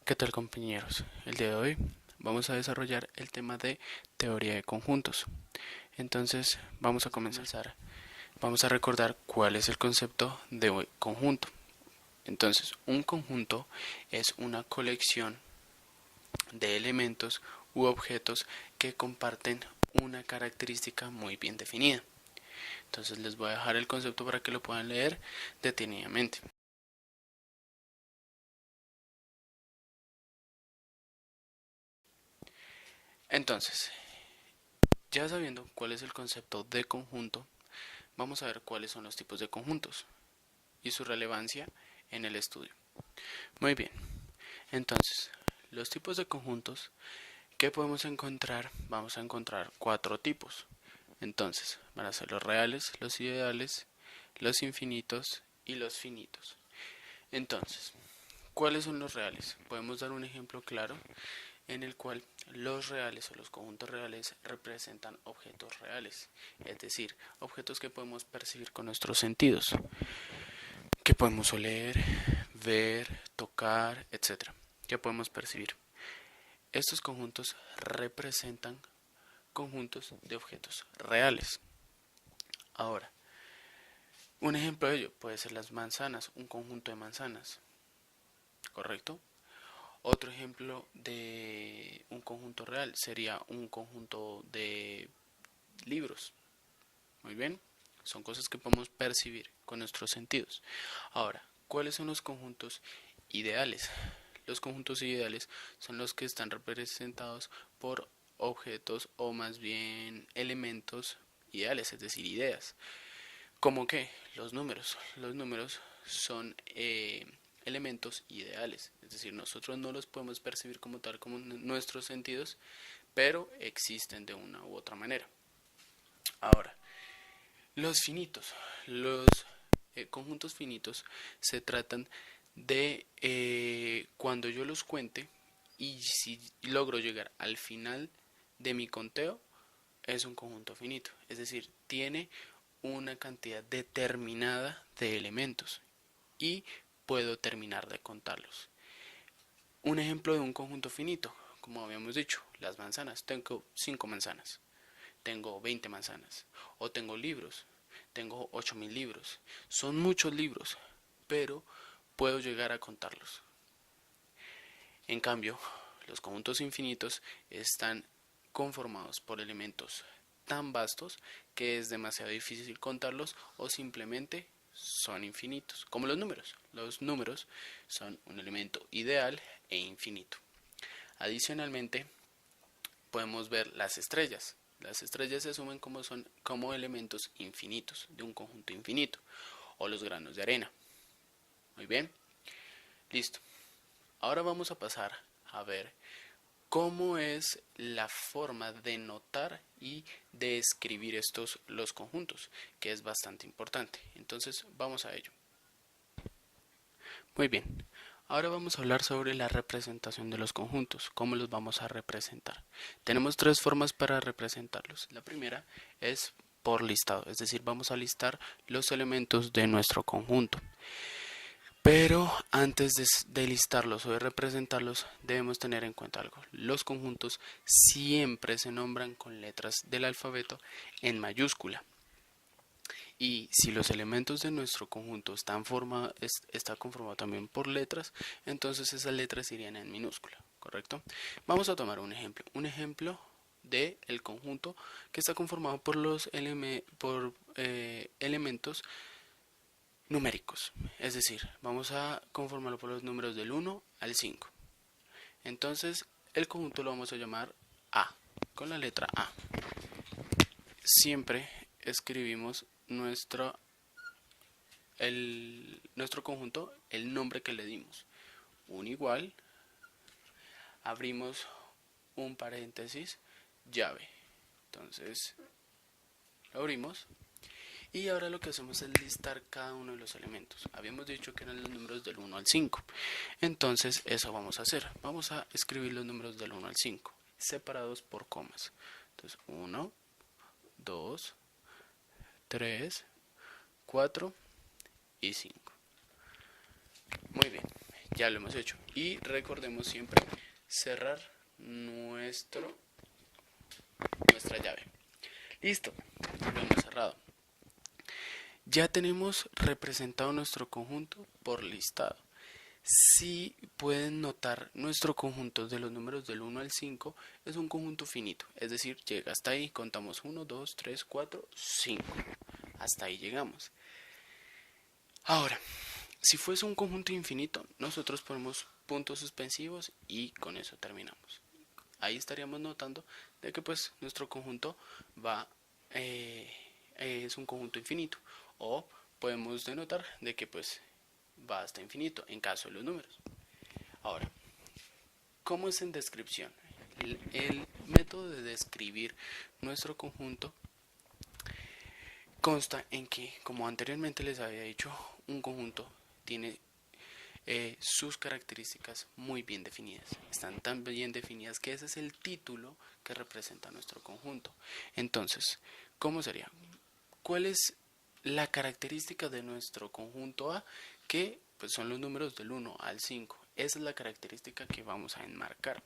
¿Qué tal, compañeros? El día de hoy vamos a desarrollar el tema de teoría de conjuntos. Entonces vamos a comenzar. Vamos a recordar cuál es el concepto de conjunto. Entonces, un conjunto es una colección de elementos u objetos que comparten una característica muy bien definida. Entonces les voy a dejar el concepto para que lo puedan leer detenidamente. Entonces, ya sabiendo cuál es el concepto de conjunto, vamos a ver cuáles son los tipos de conjuntos y su relevancia en el estudio. Muy bien, entonces, los tipos de conjuntos que podemos encontrar, vamos a encontrar 4 tipos. Entonces, van a ser los reales, los ideales, los infinitos y los finitos. Entonces, ¿cuáles son los reales? Podemos dar un ejemplo claro en el cual los reales o los conjuntos reales representan objetos reales, es decir, objetos que podemos percibir con nuestros sentidos, que podemos oler, ver, tocar, etc., que podemos percibir. Estos conjuntos representan conjuntos de objetos reales. Ahora, un ejemplo de ello puede ser las manzanas, un conjunto de manzanas, ¿correcto? Otro ejemplo de un conjunto real sería un conjunto de libros. Muy bien, son cosas que podemos percibir con nuestros sentidos. Ahora, ¿cuáles son los conjuntos ideales? Los conjuntos ideales son los que están representados por objetos o más bien elementos ideales, es decir, ideas. ¿Cómo qué? Los números. Los números son elementos ideales, es decir, nosotros no los podemos percibir como tal como nuestros sentidos, pero existen de una u otra manera. Ahora, los finitos, los conjuntos finitos se tratan de cuando yo los cuente y si logro llegar al final de mi conteo, es un conjunto finito, es decir, tiene una cantidad determinada de elementos y puedo terminar de contarlos. Un ejemplo de un conjunto finito, como habíamos dicho, las manzanas. Tengo 5 manzanas, tengo 20 manzanas, o tengo libros, tengo 8000 libros. Son muchos libros, pero puedo llegar a contarlos. En cambio, los conjuntos infinitos están conformados por elementos tan vastos que es demasiado difícil contarlos o simplemente son infinitos, como los números. Los números son un elemento ideal e infinito. Adicionalmente, podemos ver las estrellas. Las estrellas se asumen como elementos infinitos de un conjunto infinito, o los granos de arena. Muy bien, listo. Ahora vamos a pasar a ver cómo es la forma de notar y de escribir los conjuntos, que es bastante importante. Entonces vamos a ello. Muy bien, ahora vamos a hablar sobre la representación de los conjuntos, cómo los vamos a representar. Tenemos 3 formas para representarlos. La primera es por listado, es decir, vamos a listar los elementos de nuestro conjunto. Pero antes de listarlos o de representarlos, debemos tener en cuenta algo. Los conjuntos siempre se nombran con letras del alfabeto en mayúscula. Y si los elementos de nuestro conjunto está conformado también por letras, entonces esas letras irían en minúscula, ¿correcto? Vamos a tomar un ejemplo. Un ejemplo de el conjunto que está conformado por elementos numéricos, es decir, vamos a conformarlo por los números del 1 al 5. Entonces, el conjunto lo vamos a llamar A, con la letra A. Siempre escribimos nuestro conjunto, el nombre que le dimos. Un igual, abrimos un paréntesis, llave. Entonces, lo abrimos. Y ahora lo que hacemos es listar cada uno de los elementos. Habíamos dicho que eran los números del 1 al 5. Entonces eso vamos a hacer. Vamos a escribir los números del 1 al 5, separados por comas. Entonces 1, 2, 3, 4 y 5. Muy bien. ya lo hemos hecho. Y recordemos siempre cerrar nuestra llave. Listo, lo hemos cerrado. Ya tenemos representado nuestro conjunto por listado. Si pueden notar, nuestro conjunto de los números del 1 al 5 es un conjunto finito, es decir, llega hasta ahí, contamos 1, 2, 3, 4, 5. Hasta ahí llegamos. Ahora, si fuese un conjunto infinito, nosotros ponemos puntos suspensivos y con eso terminamos. Ahí estaríamos notando de que pues nuestro conjunto es un conjunto infinito, o podemos denotar de que pues va hasta infinito en caso de los números. Ahora, ¿cómo es en descripción? El método de describir nuestro conjunto consta en que, como anteriormente les había dicho, un conjunto tiene sus características muy bien definidas. Están tan bien definidas que ese es el título que representa nuestro conjunto. Entonces, ¿cómo sería? ¿Cuál es la característica de nuestro conjunto A? Que pues, son los números del 1 al 5. Esa es la característica que vamos a enmarcar.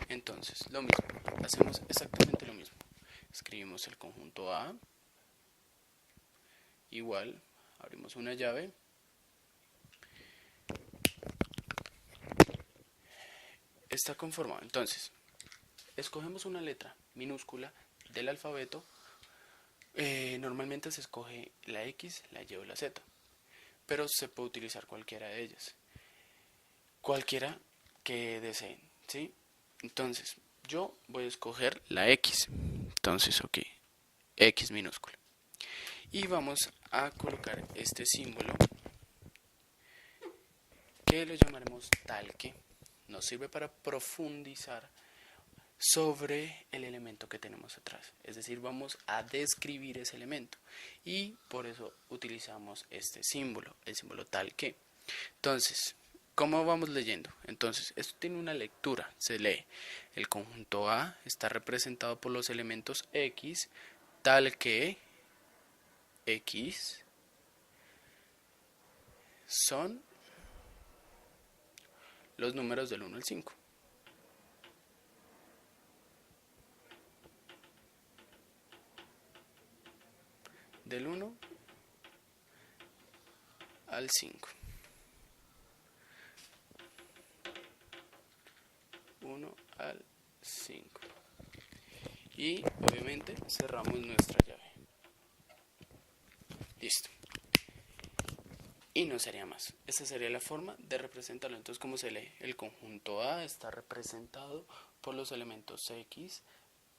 Entonces, lo mismo, hacemos exactamente lo mismo. Escribimos el conjunto A, igual, abrimos una llave, está conformado. Entonces, escogemos una letra minúscula del alfabeto. Normalmente se escoge la X, la Y o la Z, pero se puede utilizar cualquiera de ellas, cualquiera que deseen, ¿sí? Entonces, yo voy a escoger la X. Entonces, ok, X minúscula. Y vamos a colocar este símbolo que lo llamaremos tal que. Nos sirve para profundizar sobre el elemento que tenemos atrás. Es decir, vamos a describir ese elemento. Y por eso utilizamos este símbolo, el símbolo tal que. Entonces, ¿cómo vamos leyendo? Entonces, esto tiene una lectura. Se lee: el conjunto A está representado por los elementos X, tal que X son los números del 1 al 5. Del 1 al 5. 1 al 5. Y obviamente cerramos nuestra llave. Listo. Y no sería más. Esa sería la forma de representarlo. Entonces, ¿cómo se lee? El conjunto A está representado por los elementos X,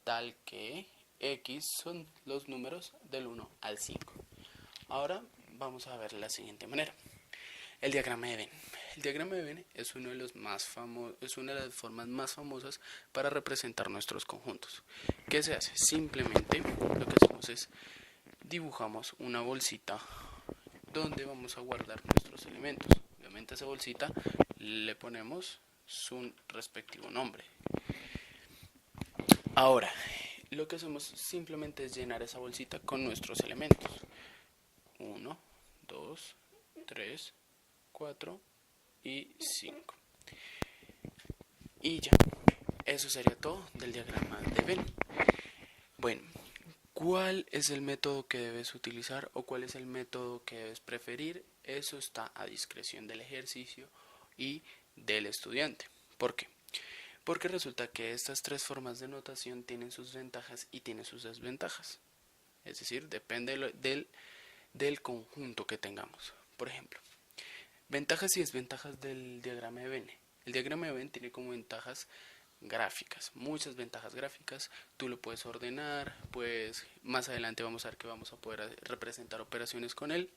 tal que X son los números del 1 al 5. Ahora vamos a ver la siguiente manera. El diagrama de Venn. El diagrama de Venn es uno de los más es una de las formas más famosas para representar nuestros conjuntos. ¿Qué se hace? Simplemente lo que hacemos es dibujamos una bolsita donde vamos a guardar nuestros elementos. Obviamente a esa bolsita le ponemos su respectivo nombre. Ahora, lo que hacemos simplemente es llenar esa bolsita con nuestros elementos. 1, 2, 3, 4 y 5. Y ya, eso sería todo del diagrama de Venn. Bueno, ¿cuál es el método que debes utilizar o cuál es el método que debes preferir? Eso está a discreción del ejercicio y del estudiante. ¿Por qué? Porque resulta que estas tres formas de notación tienen sus ventajas y tienen sus desventajas. Es decir, depende del conjunto que tengamos. Por ejemplo, ventajas y desventajas del diagrama de Venn. El diagrama de Venn tiene como ventajas gráficas, muchas ventajas gráficas. Tú lo puedes ordenar, pues más adelante vamos a ver que vamos a poder representar operaciones con él,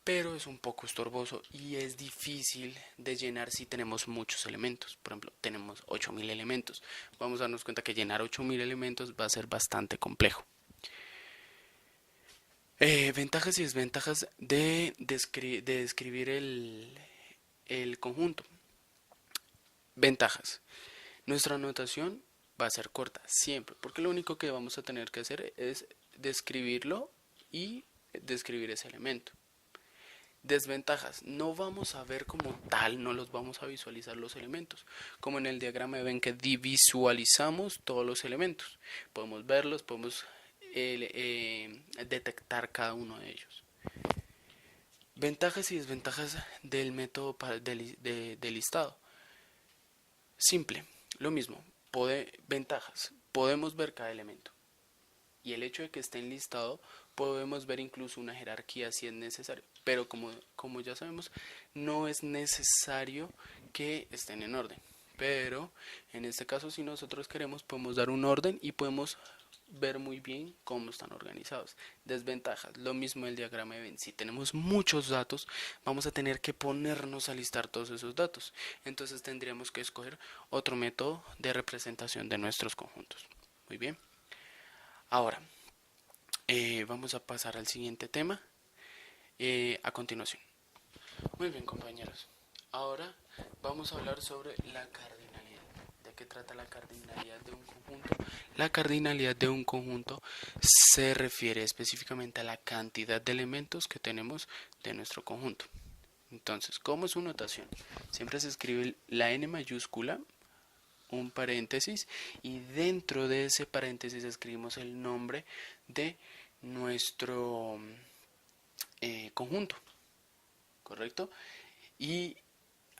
pero es un poco estorboso y es difícil de llenar si tenemos muchos elementos. Por ejemplo, tenemos 8000 elementos. Vamos a darnos cuenta que llenar 8000 elementos va a ser bastante complejo. Ventajas y desventajas de describir el conjunto. Ventajas. Nuestra anotación va a ser corta siempre, porque lo único que vamos a tener que hacer es describirlo y describir ese elemento. Desventajas. No vamos a ver como tal, no los vamos a visualizar los elementos. Como en el diagrama ven que visualizamos todos los elementos. Podemos verlos, podemos detectar cada uno de ellos. Ventajas y desventajas del método de listado. Simple, lo mismo. Ventajas. Podemos ver cada elemento. Y el hecho de que esté enlistado, podemos ver incluso una jerarquía si es necesario. Pero como ya sabemos, no es necesario que estén en orden. Pero en este caso, si nosotros queremos, podemos dar un orden y podemos ver muy bien cómo están organizados. Desventajas, lo mismo el diagrama de Venn. Si tenemos muchos datos, vamos a tener que ponernos a listar todos esos datos. Entonces tendríamos que escoger otro método de representación de nuestros conjuntos. Muy bien. Ahora, vamos a pasar al siguiente tema a continuación. Muy bien, compañeros. Ahora vamos a hablar sobre la cardinalidad. ¿De qué trata la cardinalidad de un conjunto? La cardinalidad de un conjunto se refiere específicamente a la cantidad de elementos que tenemos de nuestro conjunto. Entonces, ¿cómo es su notación? Siempre se escribe la n mayúscula, un paréntesis, y dentro de ese paréntesis escribimos el nombre de nuestro conjunto, ¿correcto? Y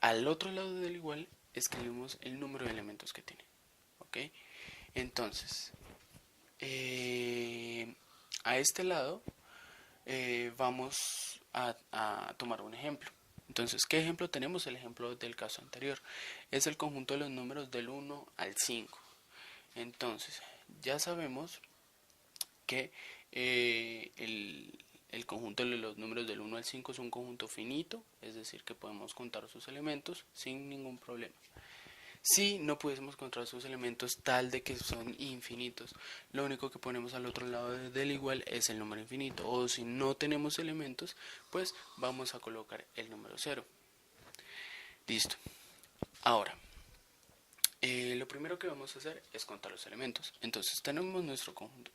al otro lado del igual escribimos el número de elementos que tiene, ¿ok? Entonces, a este lado vamos a tomar un ejemplo. Entonces, ¿qué ejemplo tenemos? El ejemplo del caso anterior. Es el conjunto de los números del 1 al 5. Entonces, ya sabemos que el conjunto de los números del 1 al 5 es un conjunto finito, es decir, que podemos contar sus elementos sin ningún problema. Si no pudiésemos contar sus elementos tal de que son infinitos, lo único que ponemos al otro lado del igual es el número infinito. O si no tenemos elementos, pues vamos a colocar el número 0. Listo. Ahora, lo primero que vamos a hacer es contar los elementos. Entonces tenemos nuestro conjunto.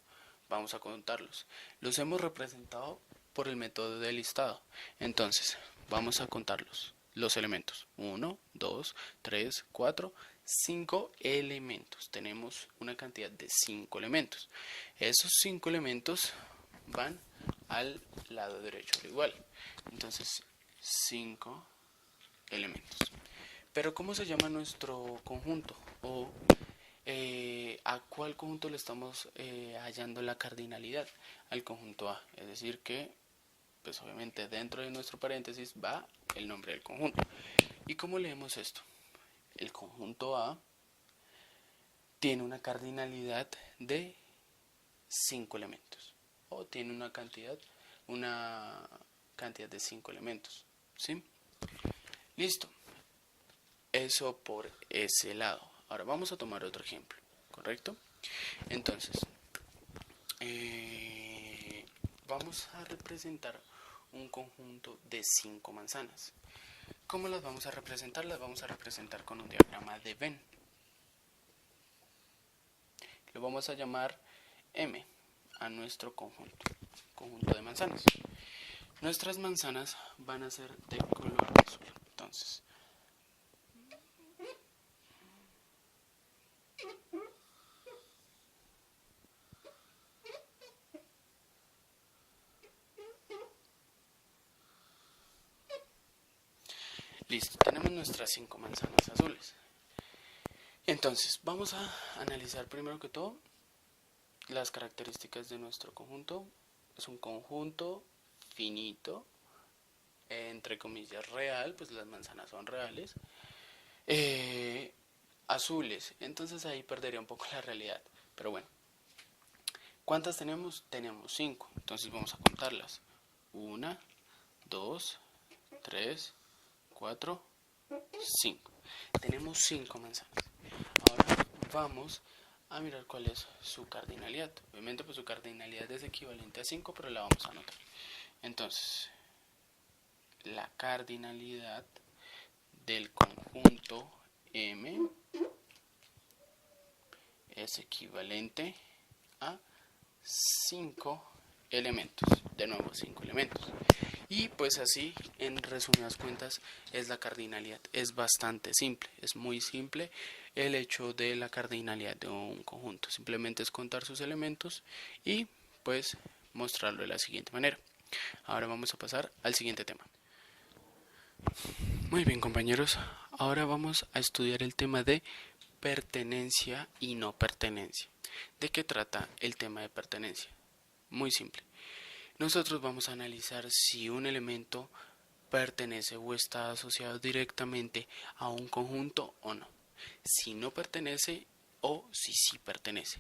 Vamos a contarlos. Los hemos representado por el método de listado. Entonces, vamos a contarlos. Los elementos. 1, 2, 3, 4, 5 elementos. Tenemos una cantidad de 5 elementos. Esos 5 elementos van al lado derecho al igual. Entonces, 5 elementos. Pero ¿cómo se llama nuestro conjunto? O ¿a cuál conjunto le estamos hallando la cardinalidad? Al conjunto A. Es decir que, pues obviamente dentro de nuestro paréntesis va el nombre del conjunto. ¿Y cómo leemos esto? El conjunto A tiene una cardinalidad de 5 elementos. O tiene una cantidad de 5 elementos. ¿Sí? Listo. Eso por ese lado. Ahora vamos a tomar otro ejemplo, ¿correcto? Entonces, vamos a representar un conjunto de 5 manzanas. ¿Cómo las vamos a representar? Las vamos a representar con un diagrama de Venn. Lo vamos a llamar M a nuestro conjunto de manzanas. Nuestras manzanas van a ser de color azul. Entonces, listo, tenemos nuestras 5 manzanas azules. Entonces, vamos a analizar primero que todo las características de nuestro conjunto. Es un conjunto finito, entre comillas real, pues las manzanas son reales. Azules, entonces ahí perdería un poco la realidad, pero bueno. ¿Cuántas tenemos? Tenemos 5, entonces vamos a contarlas. 1, 2, 3, 4, 5. Tenemos 5 manzanas. Ahora vamos a mirar cuál es su cardinalidad. Obviamente pues su cardinalidad es equivalente a 5, pero la vamos a anotar. Entonces, la cardinalidad del conjunto M es equivalente a 5 elementos. De nuevo, 5 elementos. Y pues así, en resumidas cuentas, es la cardinalidad. Es bastante simple, es muy simple el hecho de la cardinalidad de un conjunto. Simplemente es contar sus elementos y pues mostrarlo de la siguiente manera. Ahora vamos a pasar al siguiente tema. Muy bien, compañeros, ahora vamos a estudiar el tema de pertenencia y no pertenencia. ¿De qué trata el tema de pertenencia? Muy simple. Nosotros vamos a analizar si un elemento pertenece o está asociado directamente a un conjunto o no. Si no pertenece o si sí pertenece.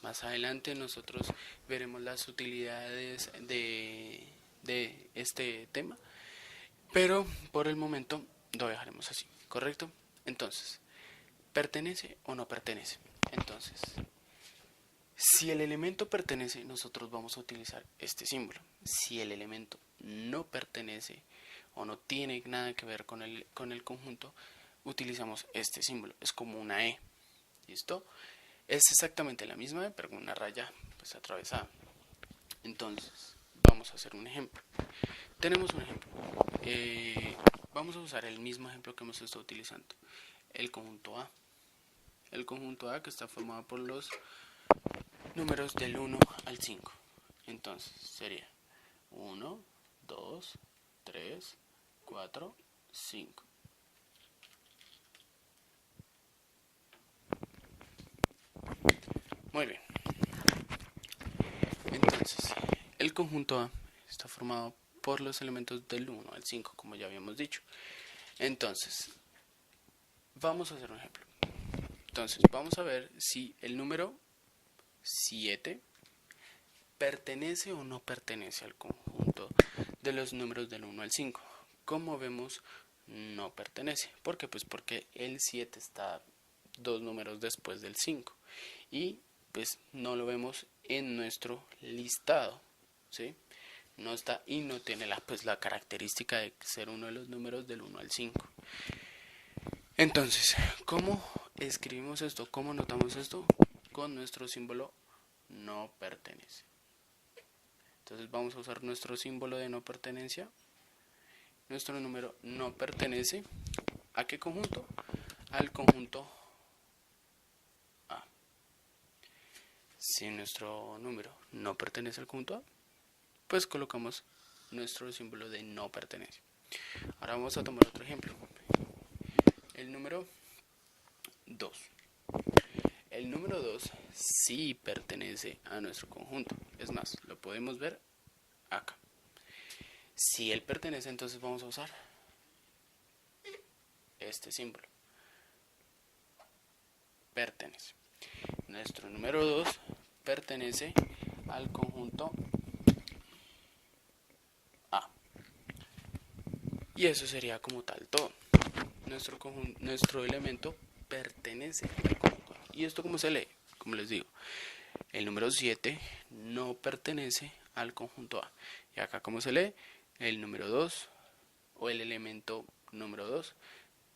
Más adelante nosotros veremos las utilidades de este tema, pero por el momento lo dejaremos así, ¿correcto? Entonces, ¿pertenece o no pertenece? Entonces, si el elemento pertenece, nosotros vamos a utilizar este símbolo. Si el elemento no pertenece o no tiene nada que ver con el conjunto, utilizamos este símbolo. Es como una E. ¿Listo? Es exactamente la misma E, pero con una raya pues atravesada. Entonces, vamos a hacer un ejemplo. Tenemos un ejemplo. Vamos a usar el mismo ejemplo que hemos estado utilizando. El conjunto A. El conjunto A que está formado por los números del 1 al 5. Entonces sería 1, 2, 3, 4, 5. Muy bien. Entonces, el conjunto A está formado por los elementos del 1 al 5, como ya habíamos dicho. Entonces, vamos a hacer un ejemplo. Entonces, vamos a ver si el número 7 pertenece o no pertenece al conjunto de los números del 1 al 5. Como vemos, no pertenece. ¿Por qué? Pues porque el 7 está dos números después del 5 y pues no lo vemos en nuestro listado, ¿sí? No está y no tiene la característica de ser uno de los números del 1 al 5. Entonces, ¿cómo escribimos esto? ¿Cómo notamos esto? Con nuestro símbolo no pertenece. Entonces vamos a usar nuestro símbolo de no pertenencia. Nuestro número no pertenece ¿a qué conjunto? Al conjunto A. Si nuestro número no pertenece al conjunto A, pues colocamos nuestro símbolo de no pertenencia. Ahora vamos a tomar otro ejemplo. El número 2. El número 2 sí pertenece a nuestro conjunto. Es más, lo podemos ver acá. Si él pertenece, entonces vamos a usar este símbolo. Pertenece. Nuestro número 2 pertenece al conjunto A. Y eso sería como tal todo. Nuestro elemento pertenece al conjunto A. ¿Y esto cómo se lee? Como les digo, el número 7 no pertenece al conjunto A. Y acá como se lee, el número 2 o el elemento número 2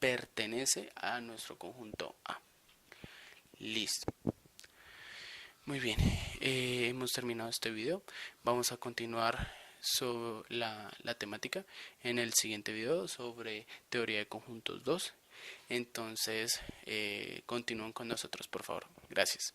pertenece a nuestro conjunto A. Listo. Muy bien, hemos terminado este video. Vamos a continuar sobre la temática en el siguiente video sobre teoría de conjuntos 2. Entonces, continúen con nosotros, por favor. Gracias.